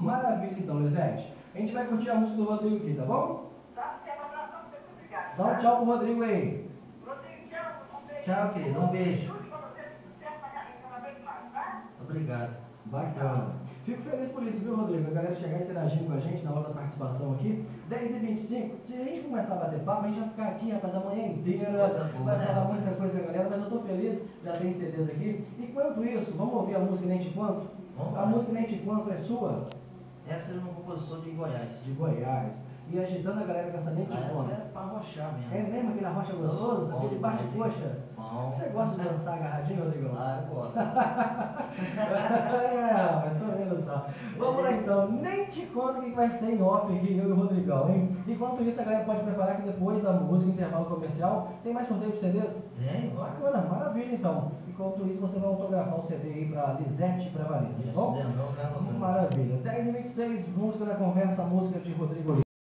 Maravilha então, Lisete. A gente vai curtir a música do Rodrigo aqui, tá bom? Dá um tchau pro Rodrigo aí. Tchau, querido. Um beijo. Obrigado. Bacana. Fico feliz por isso, viu, Rodrigo? A galera chegar interagindo com a gente na hora da participação aqui. 10h25. Se a gente começar a bater papo, a gente vai ficar aqui, rapaz, a manhã inteira. Vai falar muita coisa com a galera, mas eu tô feliz, já tem CDs aqui. Enquanto isso, vamos ouvir a música Nem Te Conto? A música Nem Te Conto é sua? Essa é uma composição de Goiás. De Goiás. E agitando a galera com essa Nem Te Conto. Essa é pra arrochar mesmo. É mesmo aquele arrocha gostoso? Bom, Aquele bate-coxa? Bom. Você gosta de dançar agarradinho, Rodrigo? Claro, eu gosto. É, tô vendo só. Vamos lá então, nem te conto o que vai ser em off aqui, eu e o Rodrigão, hein? Enquanto isso, a galera pode preparar que depois da música, intervalo comercial, tem mais sorteio de CDs? Tem, bacana, maravilha então. Enquanto isso, você vai autografar o CD aí pra Lisete e pra Vanessa, tá bom? Maravilha. 10h26, música da conversa, música de Rodrigo.